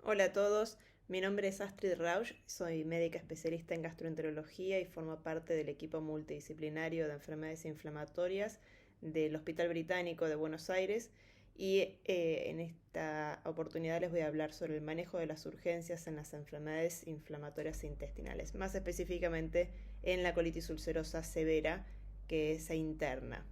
Hola a todos, mi nombre es Astrid Rausch, soy médica especialista en gastroenterología y formo parte del equipo multidisciplinario de enfermedades inflamatorias del Hospital Británico de Buenos Aires y en esta oportunidad les voy a hablar sobre el manejo de las urgencias en las enfermedades inflamatorias intestinales, más específicamente en la colitis ulcerosa severa que se interna.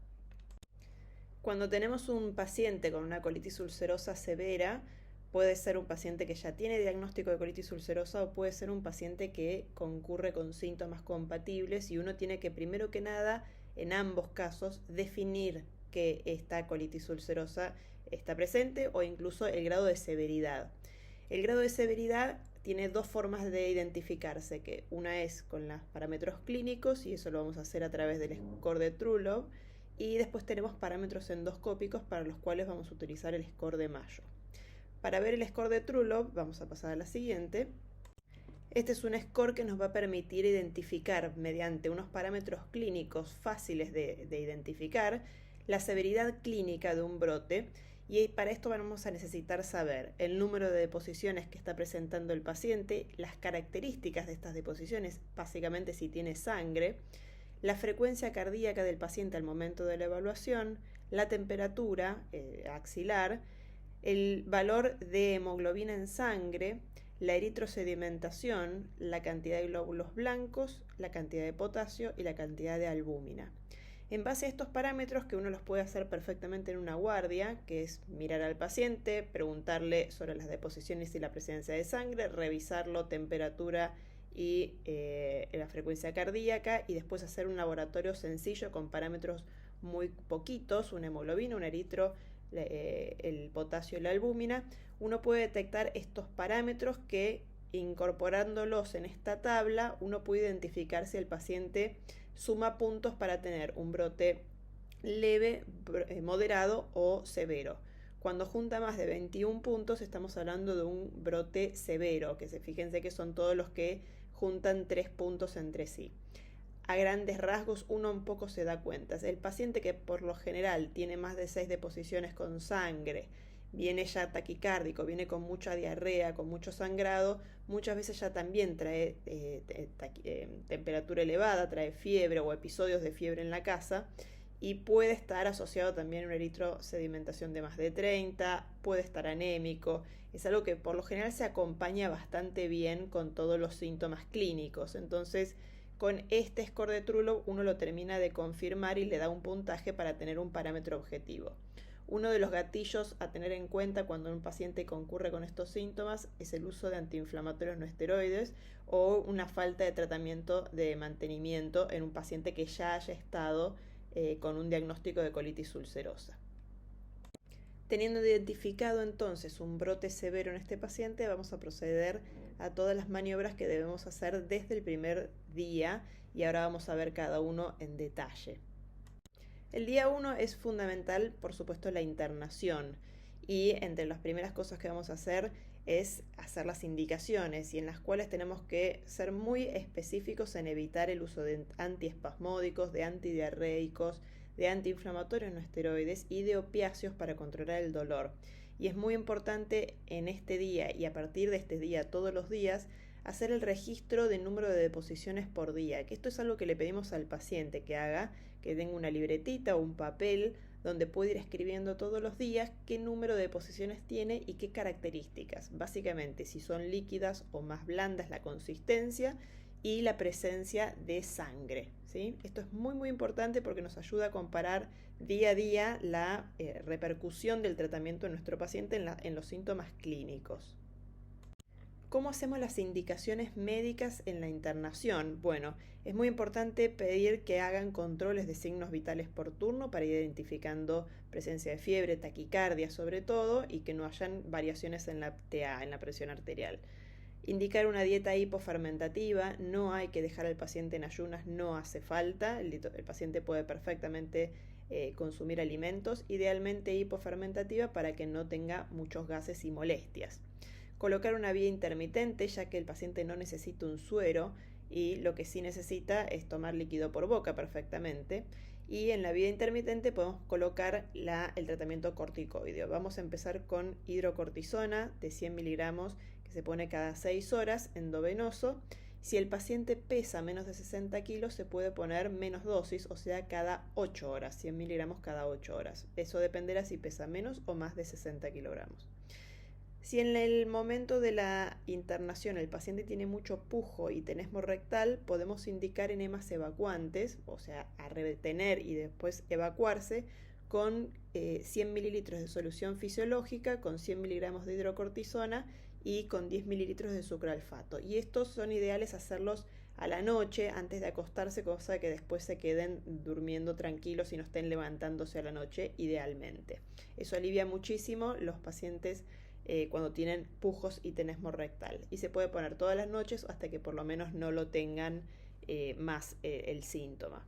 Cuando tenemos un paciente con una colitis ulcerosa severa, puede ser un paciente que ya tiene diagnóstico de colitis ulcerosa o puede ser un paciente que concurre con síntomas compatibles y uno tiene que primero que nada, en ambos casos, definir que esta colitis ulcerosa está presente o incluso el grado de severidad. El grado de severidad tiene dos formas de identificarse, que una es con los parámetros clínicos y eso lo vamos a hacer a través del score de Trulove, y después tenemos parámetros endoscópicos para los cuales vamos a utilizar el score de Mayo. Para ver el score de Trulove vamos a pasar a la siguiente. Este es un score que nos va a permitir identificar mediante unos parámetros clínicos fáciles de identificar la severidad clínica de un brote, y para esto vamos a necesitar saber el número de deposiciones que está presentando el paciente, las características de estas deposiciones, básicamente si tiene sangre, la frecuencia cardíaca del paciente al momento de la evaluación, la temperatura axilar, el valor de hemoglobina en sangre, la eritrosedimentación, la cantidad de glóbulos blancos, la cantidad de potasio y la cantidad de albúmina. En base a estos parámetros, que uno los puede hacer perfectamente en una guardia, que es mirar al paciente, preguntarle sobre las deposiciones y la presencia de sangre, revisarlo, temperatura y la frecuencia cardíaca, y después hacer un laboratorio sencillo con parámetros muy poquitos, una hemoglobina, un eritro, el potasio y la albúmina. Uno puede detectar estos parámetros que, incorporándolos en esta tabla, uno puede identificar si el paciente suma puntos para tener un brote leve, moderado o severo. Cuando junta más de 21 puntos estamos hablando de un brote severo, que fíjense que son todos los que juntan 3 puntos entre sí. A grandes rasgos uno un poco se da cuenta. El paciente que por lo general tiene más de 6 deposiciones con sangre, viene ya taquicárdico, viene con mucha diarrea, con mucho sangrado, muchas veces ya también trae temperatura elevada, trae fiebre o episodios de fiebre en la casa, y puede estar asociado también a una eritrosedimentación de más de 30, puede estar anémico. Es algo que por lo general se acompaña bastante bien con todos los síntomas clínicos. Entonces, con este score de Trulove uno lo termina de confirmar y le da un puntaje para tener un parámetro objetivo. Uno de los gatillos a tener en cuenta cuando un paciente concurre con estos síntomas es el uso de antiinflamatorios no esteroides o una falta de tratamiento de mantenimiento en un paciente que ya haya estado con un diagnóstico de colitis ulcerosa. Teniendo identificado entonces un brote severo en este paciente, vamos a proceder a todas las maniobras que debemos hacer desde el primer día, y ahora vamos a ver cada uno en detalle. El día 1 es fundamental, por supuesto, la internación, y entre las primeras cosas que vamos a hacer es hacer las indicaciones, y en las cuales tenemos que ser muy específicos en evitar el uso de antiespasmódicos, de antidiarreicos, de antiinflamatorios no esteroides y de opiáceos para controlar el dolor. Y es muy importante en este día y a partir de este día todos los días hacer el registro del número de deposiciones por día, que esto es algo que le pedimos al paciente que haga, que tenga una libretita o un papel donde puede ir escribiendo todos los días qué número de deposiciones tiene y qué características. Básicamente, si son líquidas o más blandas la consistencia y la presencia de sangre, ¿sí? Esto es muy importante porque nos ayuda a comparar día a día la repercusión del tratamiento en nuestro paciente en los síntomas clínicos. ¿Cómo hacemos las indicaciones médicas en la internación? Bueno, es muy importante pedir que hagan controles de signos vitales por turno para ir identificando presencia de fiebre, taquicardia sobre todo, y que no hayan variaciones en la TA, en la presión arterial. Indicar una dieta hipofermentativa, no hay que dejar al paciente en ayunas, no hace falta, el paciente puede perfectamente consumir alimentos, idealmente hipofermentativa para que no tenga muchos gases y molestias. Colocar una vía intermitente, ya que el paciente no necesita un suero y lo que sí necesita es tomar líquido por boca perfectamente. Y en la vía intermitente podemos colocar el tratamiento corticoideo. Vamos a empezar con hidrocortisona de 100 miligramos que se pone cada 6 horas, endovenoso. Si el paciente pesa menos de 60 kilos, se puede poner menos dosis, o sea, cada 8 horas, 100 miligramos cada 8 horas. Eso dependerá si pesa menos o más de 60 kilogramos. Si en el momento de la internación el paciente tiene mucho pujo y tenesmo rectal, podemos indicar enemas evacuantes, o sea, a retener y después evacuarse, con 100 mililitros de solución fisiológica, con 100 miligramos de hidrocortisona y con 10 mililitros de sucroalfato. Y estos son ideales hacerlos a la noche antes de acostarse, cosa que después se queden durmiendo tranquilos y no estén levantándose a la noche idealmente. Eso alivia muchísimo los pacientes cuando tienen pujos y tenesmo rectal. Y se puede poner todas las noches hasta que por lo menos no lo tengan más el síntoma.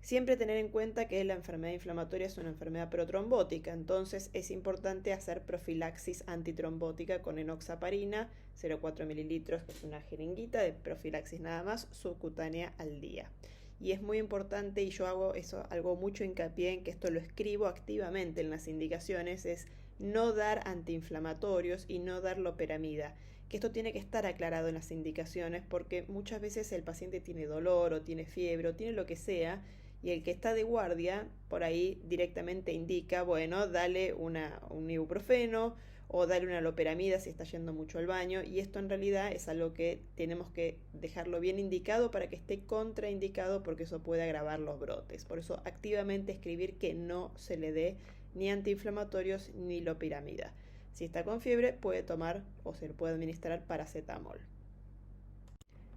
Siempre tener en cuenta que la enfermedad inflamatoria es una enfermedad protrombótica, entonces es importante hacer profilaxis antitrombótica con enoxaparina, 0,4 mililitros, que es una jeringuita de profilaxis nada más, subcutánea al día. Y es muy importante, y yo hago mucho hincapié en que esto lo escribo activamente en las indicaciones, es no dar antiinflamatorios y no dar loperamida, que esto tiene que estar aclarado en las indicaciones porque muchas veces el paciente tiene dolor o tiene fiebre o tiene lo que sea, y el que está de guardia por ahí directamente indica, bueno, dale un ibuprofeno o dale una loperamida si está yendo mucho al baño, y esto en realidad es algo que tenemos que dejarlo bien indicado para que esté contraindicado, porque eso puede agravar los brotes. Por eso activamente escribir que no se le dé ni antiinflamatorios ni loperamida. Si está con fiebre puede tomar o se le puede administrar paracetamol.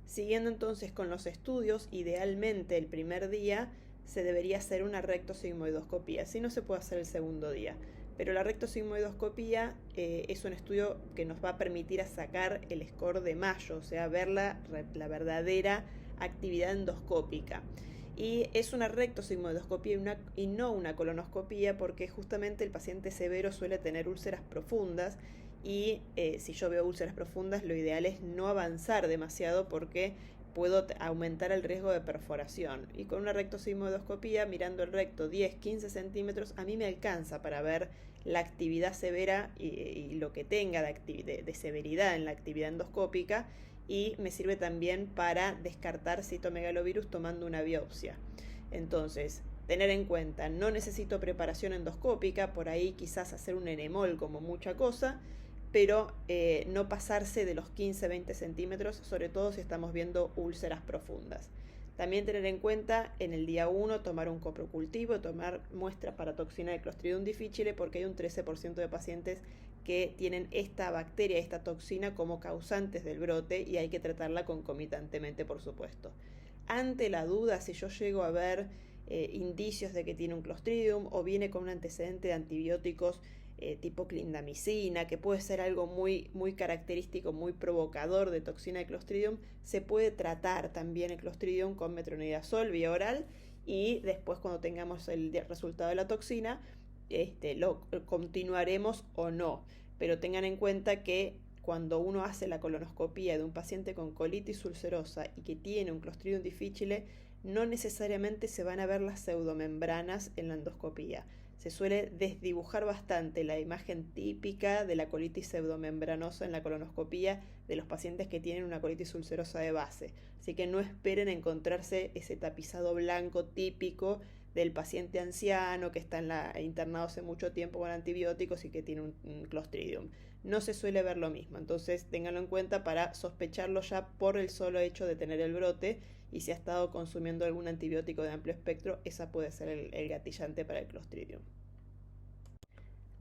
Siguiendo entonces con los estudios, idealmente el primer día se debería hacer una rectosigmoidoscopía, si no se puede hacer el segundo día. Pero la rectosigmoidoscopía es un estudio que nos va a permitir sacar el score de Mayo, o sea, ver la verdadera actividad endoscópica. Y es una rectosigmoidoscopía y no una colonoscopía, porque justamente el paciente severo suele tener úlceras profundas, y si yo veo úlceras profundas, lo ideal es no avanzar demasiado porque puedo aumentar el riesgo de perforación. Y con una rectosigmoidoscopía, mirando el recto 10-15 centímetros, a mí me alcanza para ver la actividad severa y lo que tenga de severidad en la actividad endoscópica, y me sirve también para descartar citomegalovirus tomando una biopsia. Entonces, tener en cuenta, no necesito preparación endoscópica, por ahí quizás hacer un enemol como mucha cosa, pero no pasarse de los 15-20 centímetros, sobre todo si estamos viendo úlceras profundas. También tener en cuenta en el día 1 tomar un coprocultivo, tomar muestra para toxina de Clostridium difficile, porque hay un 13% de pacientes que tienen esta bacteria, esta toxina como causantes del brote, y hay que tratarla concomitantemente, por supuesto. Ante la duda, si yo llego a ver indicios de que tiene un Clostridium o viene con un antecedente de antibióticos tipo clindamicina, que puede ser algo muy, muy característico, muy provocador de toxina de Clostridium, se puede tratar también el Clostridium con metronidazol vía oral, y después, cuando tengamos el resultado de la toxina, lo continuaremos o no. Pero tengan en cuenta que cuando uno hace la colonoscopía de un paciente con colitis ulcerosa y que tiene un Clostridium difficile, no necesariamente se van a ver las pseudomembranas en la endoscopía. Se suele desdibujar bastante la imagen típica de la colitis pseudomembranosa en la colonoscopía de los pacientes que tienen una colitis ulcerosa de base. Así que no esperen encontrarse ese tapizado blanco típico del paciente anciano que está internado hace mucho tiempo con antibióticos y que tiene un Clostridium. No se suele ver lo mismo, entonces ténganlo en cuenta para sospecharlo ya por el solo hecho de tener el brote, y si ha estado consumiendo algún antibiótico de amplio espectro, esa puede ser el gatillante para el Clostridium.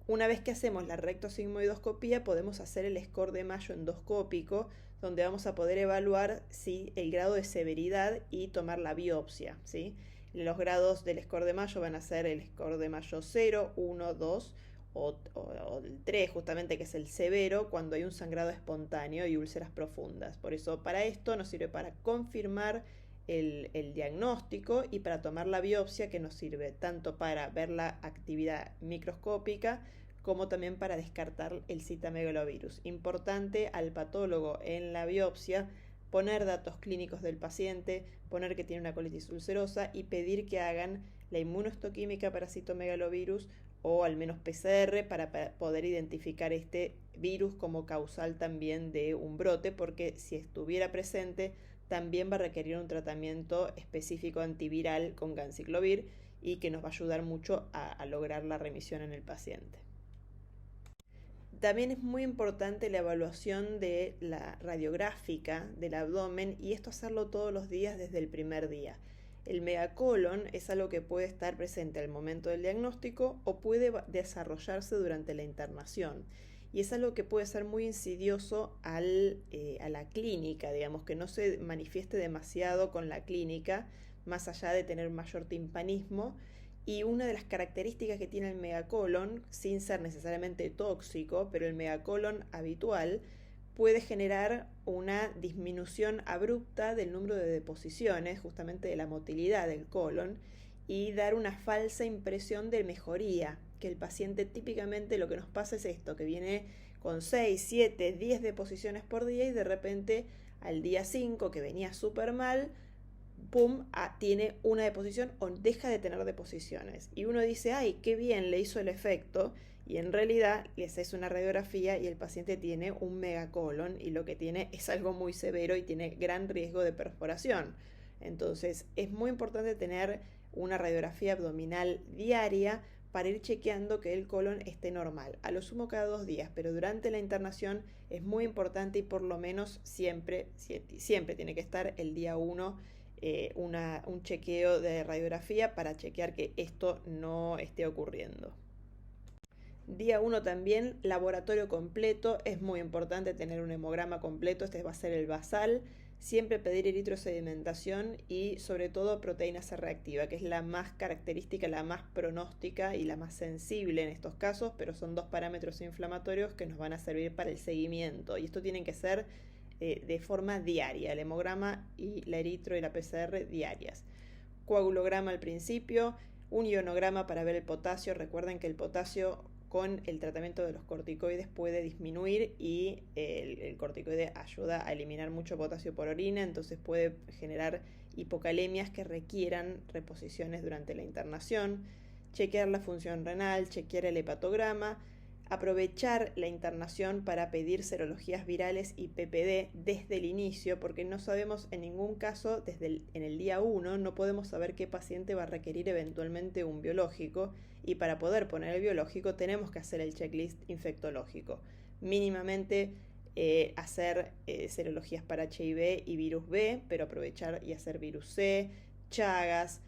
Una vez que hacemos la rectosigmoidoscopía, podemos hacer el score de Mayo endoscópico, donde vamos a poder evaluar el grado de severidad y tomar la biopsia, ¿sí? Los grados del score de Mayo van a ser el score de Mayo 0, 1, 2 o el 3, justamente, que es el severo, cuando hay un sangrado espontáneo y úlceras profundas. Por eso, para esto nos sirve para confirmar el diagnóstico y para tomar la biopsia, que nos sirve tanto para ver la actividad microscópica como también para descartar el citomegalovirus. Importante al patólogo en la biopsia poner datos clínicos del paciente, poner que tiene una colitis ulcerosa y pedir que hagan la inmunohistoquímica para citomegalovirus o al menos PCR para poder identificar este virus como causal también de un brote, porque si estuviera presente también va a requerir un tratamiento específico antiviral con ganciclovir y que nos va a ayudar mucho a lograr la remisión en el paciente. También es muy importante la evaluación de la radiográfica del abdomen y esto hacerlo todos los días desde el primer día. El megacolon es algo que puede estar presente al momento del diagnóstico o puede desarrollarse durante la internación. Y es algo que puede ser muy insidioso a la clínica, digamos, que no se manifieste demasiado con la clínica, más allá de tener mayor timpanismo. Y una de las características que tiene el megacolon, sin ser necesariamente tóxico, pero el megacolon habitual, puede generar una disminución abrupta del número de deposiciones, justamente de la motilidad del colon, y dar una falsa impresión de mejoría, que el paciente típicamente lo que nos pasa es esto, que viene con 6, 7, 10 deposiciones por día y de repente al día 5, que venía súper mal, pum, tiene una deposición o deja de tener deposiciones. Y uno dice, ay, qué bien, le hizo el efecto. Y en realidad les hace una radiografía y el paciente tiene un megacolon y lo que tiene es algo muy severo y tiene gran riesgo de perforación. Entonces es muy importante tener una radiografía abdominal diaria para ir chequeando que el colon esté normal. A lo sumo cada 2 días, pero durante la internación es muy importante y por lo menos siempre tiene que estar el día 1 un chequeo de radiografía para chequear que esto no esté ocurriendo. Día 1 también, laboratorio completo, es muy importante tener un hemograma completo, este va a ser el basal, siempre pedir eritrosedimentación y sobre todo proteína C reactiva, que es la más característica, la más pronóstica y la más sensible en estos casos, pero son 2 parámetros inflamatorios que nos van a servir para el seguimiento y esto tiene que ser de forma diaria, el hemograma y la eritro y la PCR diarias. Coagulograma al principio, un ionograma para ver el potasio, recuerden que el potasio con el tratamiento de los corticoides puede disminuir y el corticoide ayuda a eliminar mucho potasio por orina, entonces puede generar hipocalemias que requieran reposiciones durante la internación, chequear la función renal, chequear el hepatograma, aprovechar la internación para pedir serologías virales y PPD desde el inicio, porque no sabemos en ningún caso, en el día 1, no podemos saber qué paciente va a requerir eventualmente un biológico, y para poder poner el biológico tenemos que hacer el checklist infectológico. Mínimamente hacer serologías para HIV y virus B, pero aprovechar y hacer virus C, Chagas,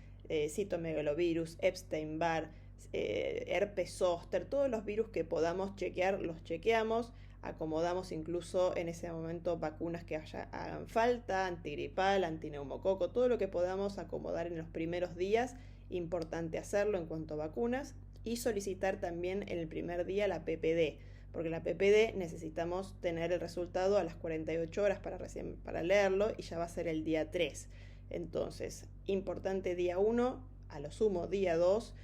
citomegalovirus, Epstein-Barr, herpes zóster, todos los virus que podamos chequear, los chequeamos, acomodamos incluso en ese momento vacunas que hagan falta, antigripal, antineumococo, todo lo que podamos acomodar en los primeros días, importante hacerlo en cuanto a vacunas, y solicitar también en el primer día la PPD, porque la PPD necesitamos tener el resultado a las 48 horas para leerlo y ya va a ser el día 3. Entonces, importante día 1, a lo sumo día 2,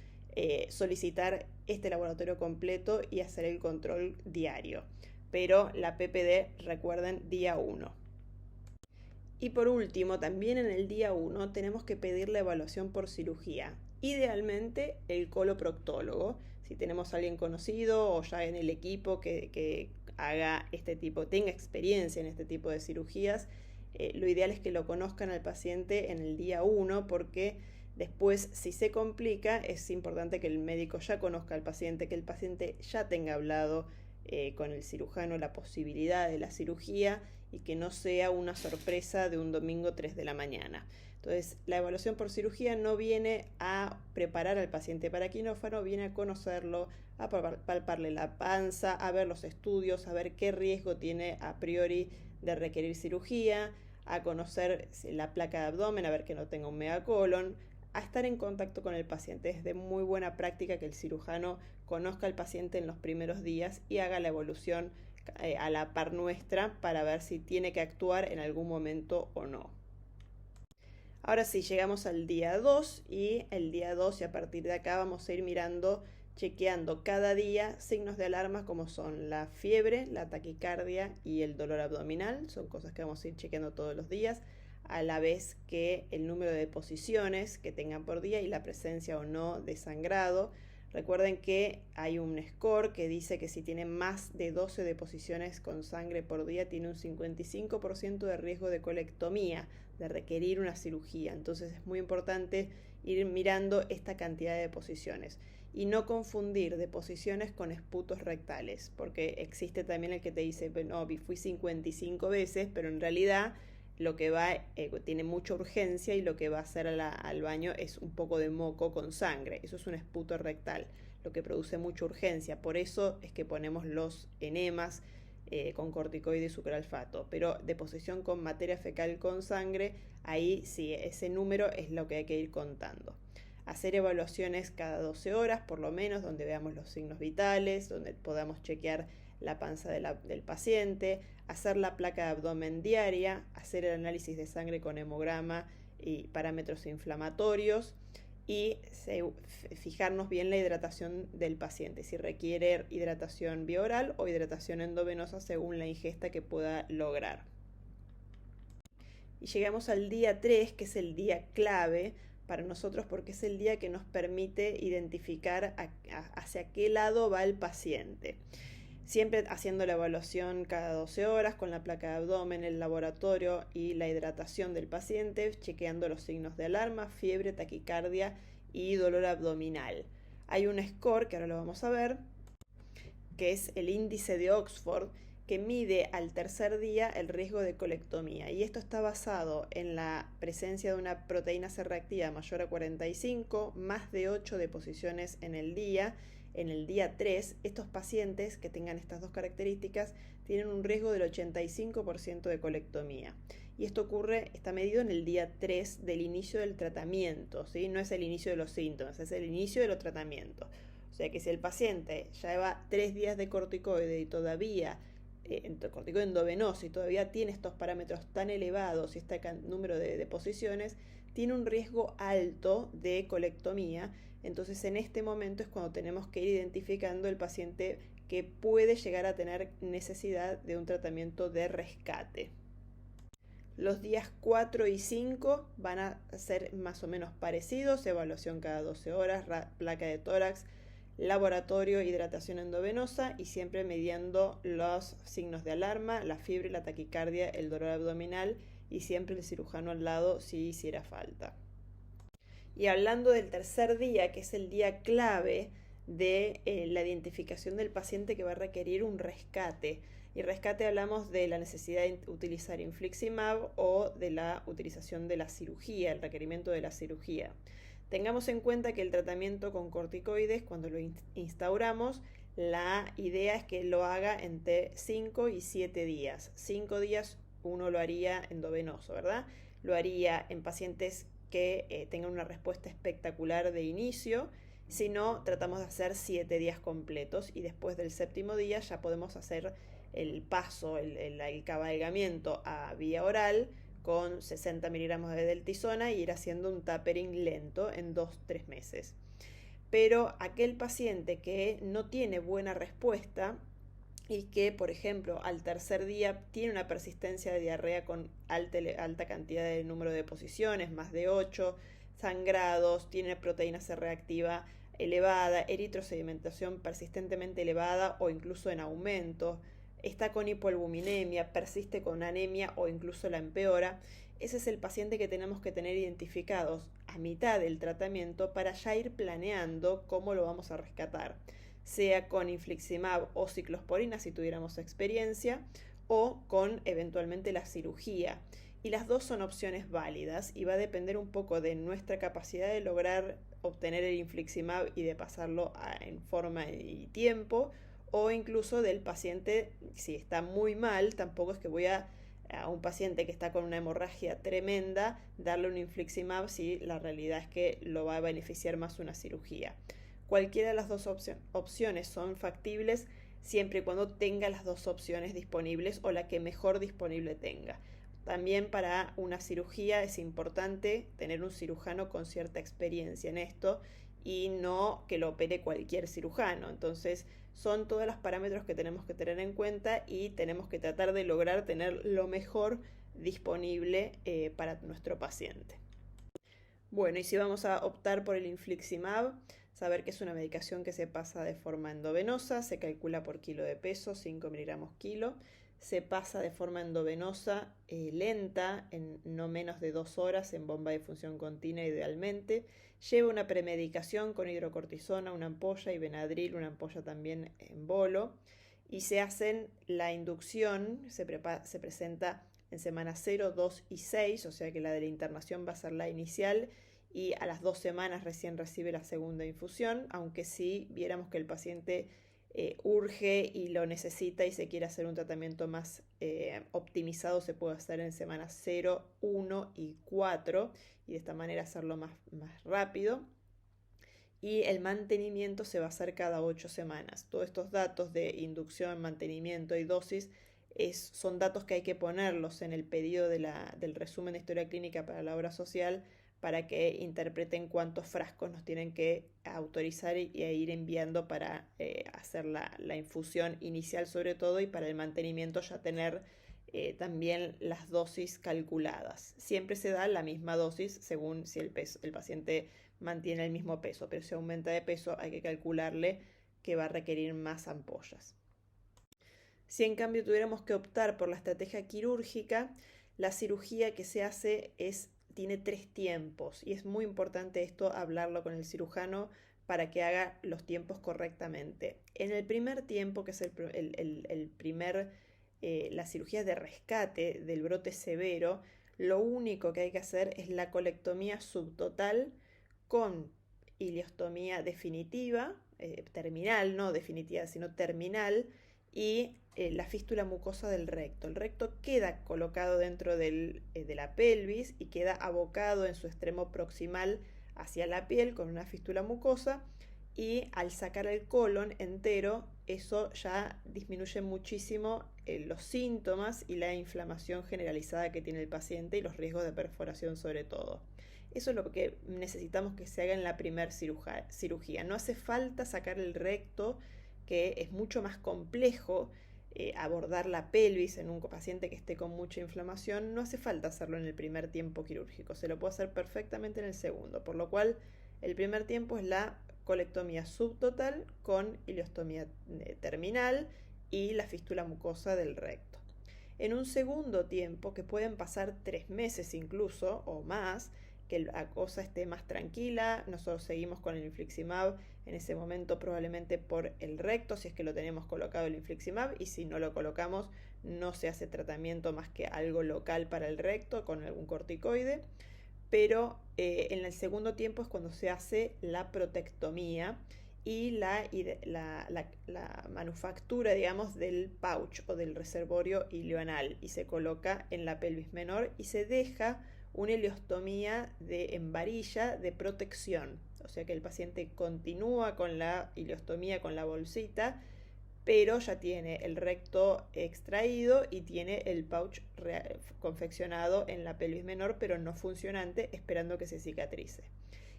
solicitar este laboratorio completo y hacer el control diario. Pero la PPD, recuerden, día 1. Y por último, también en el día 1 tenemos que pedir la evaluación por cirugía. Idealmente el coloproctólogo, si tenemos a alguien conocido o ya en el equipo que haga tenga experiencia en este tipo de cirugías, lo ideal es que lo conozcan al paciente en el día 1 porque después, si se complica, es importante que el médico ya conozca al paciente, que el paciente ya tenga hablado con el cirujano la posibilidad de la cirugía y que no sea una sorpresa de un domingo 3 de la mañana. Entonces, la evaluación por cirugía no viene a preparar al paciente para quirófano, viene a conocerlo, a palparle la panza, a ver los estudios, a ver qué riesgo tiene a priori de requerir cirugía, a conocer la placa de abdomen, a ver que no tenga un megacolon, a estar en contacto con el paciente. Es de muy buena práctica que el cirujano conozca al paciente en los primeros días y haga la evolución a la par nuestra para ver si tiene que actuar en algún momento o no. Ahora sí, llegamos al día 2 y el día 2 y a partir de acá vamos a ir mirando, chequeando cada día signos de alarma como son la fiebre, la taquicardia y el dolor abdominal. Son cosas que vamos a ir chequeando todos los días, a la vez que el número de deposiciones que tengan por día y la presencia o no de sangrado. Recuerden que hay un score que dice que si tiene más de 12 deposiciones con sangre por día, tiene un 55% de riesgo de colectomía, de requerir una cirugía. Entonces es muy importante ir mirando esta cantidad de deposiciones y no confundir deposiciones con esputos rectales, porque existe también el que te dice, no, fui 55 veces, pero en realidad lo que va, tiene mucha urgencia y lo que va a hacer al baño es un poco de moco con sangre. Eso es un esputo rectal, lo que produce mucha urgencia. Por eso es que ponemos los enemas con corticoide y sucralfato. Pero deposición con materia fecal con sangre, ahí sí, ese número es lo que hay que ir contando. Hacer evaluaciones cada 12 horas, por lo menos, donde veamos los signos vitales, donde podamos chequear la panza del paciente, hacer la placa de abdomen diaria, hacer el análisis de sangre con hemograma y parámetros inflamatorios y fijarnos bien la hidratación del paciente, si requiere hidratación vía oral o hidratación endovenosa según la ingesta que pueda lograr. Y llegamos al día 3, que es el día clave para nosotros porque es el día que nos permite identificar hacia qué lado va el paciente. Siempre haciendo la evaluación cada 12 horas con la placa de abdomen, el laboratorio y la hidratación del paciente, chequeando los signos de alarma, fiebre, taquicardia y dolor abdominal. Hay un score, que ahora lo vamos a ver, que es el índice de Oxford, que mide al tercer día el riesgo de colectomía. Y esto está basado en la presencia de una proteína C reactiva mayor a 45, más de 8 deposiciones en el día. En el día 3, estos pacientes que tengan estas dos características tienen un riesgo del 85% de colectomía. Y esto está medido en el día 3 del inicio del tratamiento, ¿sí? No es el inicio de los síntomas, es el inicio de los tratamientos. O sea que si el paciente ya lleva 3 días de corticoide y todavía corticoide endovenoso y todavía tiene estos parámetros tan elevados y este número de deposiciones, tiene un riesgo alto de colectomía. Entonces en este momento es cuando tenemos que ir identificando el paciente que puede llegar a tener necesidad de un tratamiento de rescate. Los días 4 y 5 van a ser más o menos parecidos, evaluación cada 12 horas, placa de tórax, laboratorio, hidratación endovenosa y siempre midiendo los signos de alarma, la fiebre, la taquicardia, el dolor abdominal y siempre el cirujano al lado si hiciera falta. Y hablando del tercer día, que es el día clave de la identificación del paciente que va a requerir un rescate. Y rescate hablamos de la necesidad de utilizar infliximab o de la utilización de la cirugía, el requerimiento de la cirugía. Tengamos en cuenta que el tratamiento con corticoides, cuando lo instauramos, la idea es que lo haga entre 5 y 7 días. 5 días uno lo haría endovenoso, ¿verdad? Lo haría en pacientes que tengan una respuesta espectacular de inicio. Si no, tratamos de hacer 7 días completos y después del séptimo día ya podemos hacer el paso, el cabalgamiento a vía oral con 60 miligramos de deltisona y ir haciendo un tapering lento en 2-3 meses. Pero aquel paciente que no tiene buena respuesta y que, por ejemplo, al tercer día tiene una persistencia de diarrea con alta cantidad de número de deposiciones, más de 8, sangrados, tiene proteína C reactiva elevada, eritrosedimentación persistentemente elevada o incluso en aumento, está con hipoalbuminemia, persiste con anemia o incluso la empeora, ese es el paciente que tenemos que tener identificados a mitad del tratamiento para ya ir planeando cómo lo vamos a rescatar, sea con infliximab o ciclosporina si tuviéramos experiencia, o con eventualmente la cirugía. Y las dos son opciones válidas y va a depender un poco de nuestra capacidad de lograr obtener el infliximab y de pasarlo en forma y tiempo, o incluso del paciente, si está muy mal, tampoco es que voy a un paciente que está con una hemorragia tremenda, darle un infliximab si la realidad es que lo va a beneficiar más una cirugía. Cualquiera de las dos opciones son factibles siempre y cuando tenga las dos opciones disponibles o la que mejor disponible tenga. También para una cirugía es importante tener un cirujano con cierta experiencia en esto y no que lo opere cualquier cirujano. Entonces son todos los parámetros que tenemos que tener en cuenta y tenemos que tratar de lograr tener lo mejor disponible para nuestro paciente. Bueno, y si vamos a optar por el infliximab, saber que es una medicación que se pasa de forma endovenosa, se calcula por kilo de peso, 5 miligramos kilo, se pasa de forma endovenosa lenta, en no menos de 2 horas, en bomba de función continua idealmente, lleva una premedicación con hidrocortisona, una ampolla, y Benadryl, una ampolla también en bolo, y se hacen la inducción, se presenta en semanas 0, 2 y 6, o sea que la de la internación va a ser la inicial y a las 2 semanas recién recibe la segunda infusión, aunque si viéramos que el paciente urge y lo necesita y se quiere hacer un tratamiento más optimizado, se puede hacer en semanas 0, 1 y 4 y de esta manera hacerlo más rápido. Y el mantenimiento se va a hacer cada 8 semanas. Todos estos datos de inducción, mantenimiento y dosis son datos que hay que ponerlos en el pedido del resumen de historia clínica para la obra social para que interpreten cuántos frascos nos tienen que autorizar y ir enviando para hacer la infusión inicial sobre todo, y para el mantenimiento ya tener también las dosis calculadas. Siempre se da la misma dosis según si el paciente mantiene el mismo peso, pero si aumenta de peso hay que calcularle que va a requerir más ampollas. Si en cambio tuviéramos que optar por la estrategia quirúrgica, la cirugía que se hace tiene 3 tiempos y es muy importante esto hablarlo con el cirujano para que haga los tiempos correctamente. En el primer tiempo, que es la cirugía de rescate del brote severo, lo único que hay que hacer es la colectomía subtotal con ileostomía definitiva, terminal, no definitiva, sino terminal, y la fístula mucosa del recto. El recto queda colocado dentro de la pelvis y queda abocado en su extremo proximal hacia la piel con una fístula mucosa, y al sacar el colon entero, eso ya disminuye muchísimo los síntomas y la inflamación generalizada que tiene el paciente y los riesgos de perforación sobre todo. Eso es lo que necesitamos que se haga en la primera cirugía. No hace falta sacar el recto, que es mucho más complejo abordar la pelvis en un paciente que esté con mucha inflamación. No hace falta hacerlo en el primer tiempo quirúrgico, se lo puede hacer perfectamente en el segundo, por lo cual el primer tiempo es la colectomía subtotal con ileostomía terminal y la fístula mucosa del recto. En un segundo tiempo, que pueden pasar 3 meses incluso o más, que la cosa esté más tranquila, nosotros seguimos con el infliximab en ese momento probablemente por el recto, si es que lo tenemos colocado el infliximab, y si no lo colocamos no se hace tratamiento más que algo local para el recto con algún corticoide. Pero en el segundo tiempo es cuando se hace la protectomía y la manufactura, digamos, del pouch o del reservorio ileoanal, y se coloca en la pelvis menor y se deja una ileostomía en varilla de protección, o sea que el paciente continúa con la ileostomía con la bolsita, pero ya tiene el recto extraído y tiene el pouch confeccionado en la pelvis menor, pero no funcionante, esperando que se cicatrice.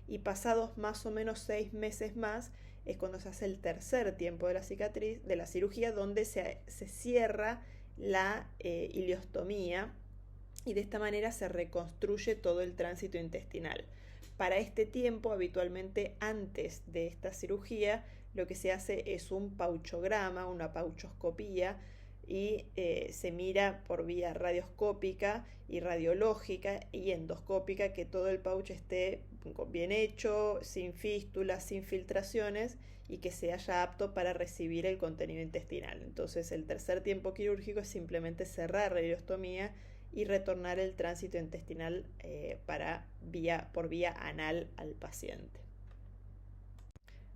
Y pasados más o menos 6 meses más es cuando se hace el tercer tiempo de la cirugía, donde se cierra la ileostomía, y de esta manera se reconstruye todo el tránsito intestinal. Para este tiempo, habitualmente antes de esta cirugía, lo que se hace es un pauchograma, una pauchoscopía, y se mira por vía radioscópica y radiológica y endoscópica que todo el pouch esté bien hecho, sin fístulas, sin filtraciones, y que sea ya apto para recibir el contenido intestinal. Entonces el tercer tiempo quirúrgico es simplemente cerrar la ileostomía y retornar el tránsito intestinal por vía anal al paciente.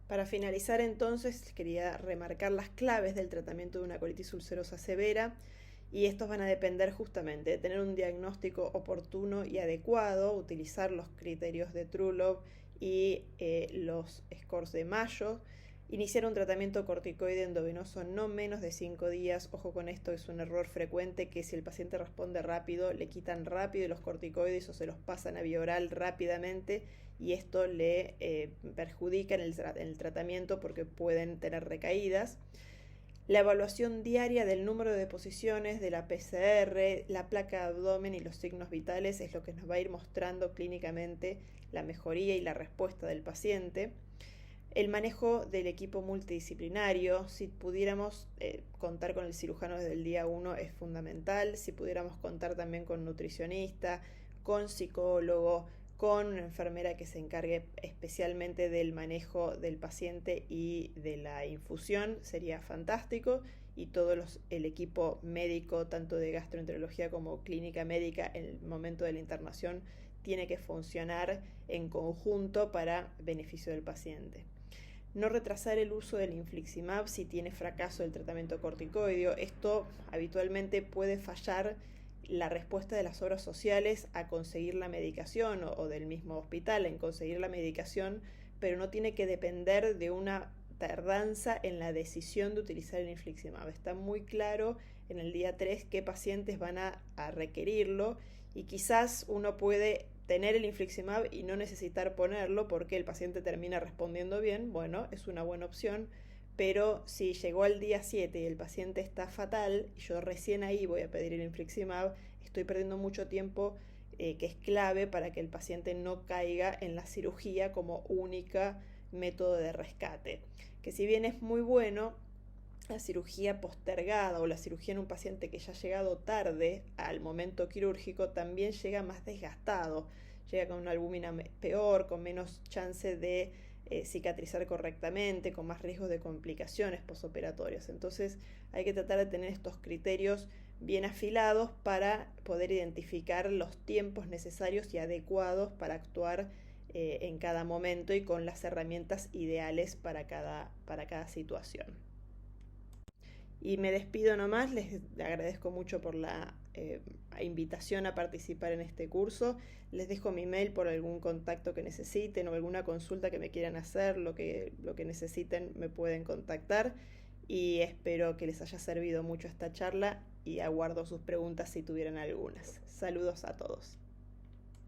Para finalizar entonces, quería remarcar las claves del tratamiento de una colitis ulcerosa severa, y estos van a depender justamente de tener un diagnóstico oportuno y adecuado, utilizar los criterios de True Love y los scores de Mayo, Iniciar un tratamiento corticoide endovenoso no menos de 5 días. Ojo con esto, es un error frecuente que si el paciente responde rápido, le quitan rápido los corticoides o se los pasan a vía oral rápidamente y esto le perjudica en el tratamiento porque pueden tener recaídas. La evaluación diaria del número de deposiciones, de la PCR, la placa de abdomen y los signos vitales es lo que nos va a ir mostrando clínicamente la mejoría y la respuesta del paciente. El manejo del equipo multidisciplinario, si pudiéramos contar con el cirujano desde el día 1 es fundamental, si pudiéramos contar también con nutricionista, con psicólogo, con una enfermera que se encargue especialmente del manejo del paciente y de la infusión, sería fantástico. Y todo el equipo médico, tanto de gastroenterología como clínica médica, en el momento de la internación, tiene que funcionar en conjunto para beneficio del paciente. No retrasar el uso del infliximab si tiene fracaso del tratamiento corticoideo. Esto habitualmente puede fallar la respuesta de las obras sociales a conseguir la medicación o del mismo hospital en conseguir la medicación, pero no tiene que depender de una tardanza en la decisión de utilizar el infliximab. Está muy claro en el día 3 qué pacientes van a requerirlo y quizás uno puede tener el infliximab y no necesitar ponerlo porque el paciente termina respondiendo bien. Bueno, es una buena opción, pero si llegó al día 7 y el paciente está fatal, y yo recién ahí voy a pedir el infliximab, estoy perdiendo mucho tiempo que es clave para que el paciente no caiga en la cirugía como única método de rescate. Que si bien es muy bueno, la cirugía postergada o la cirugía en un paciente que ya ha llegado tarde al momento quirúrgico también llega más desgastado, llega con una albúmina peor, con menos chance de cicatrizar correctamente, con más riesgos de complicaciones postoperatorias. Entonces hay que tratar de tener estos criterios bien afilados para poder identificar los tiempos necesarios y adecuados para actuar en cada momento y con las herramientas ideales para cada situación. Y me despido nomás, les agradezco mucho por la invitación a participar en este curso. Les dejo mi mail por algún contacto que necesiten o alguna consulta que me quieran hacer, lo que necesiten me pueden contactar y espero que les haya servido mucho esta charla y aguardo sus preguntas si tuvieran algunas. Saludos a todos.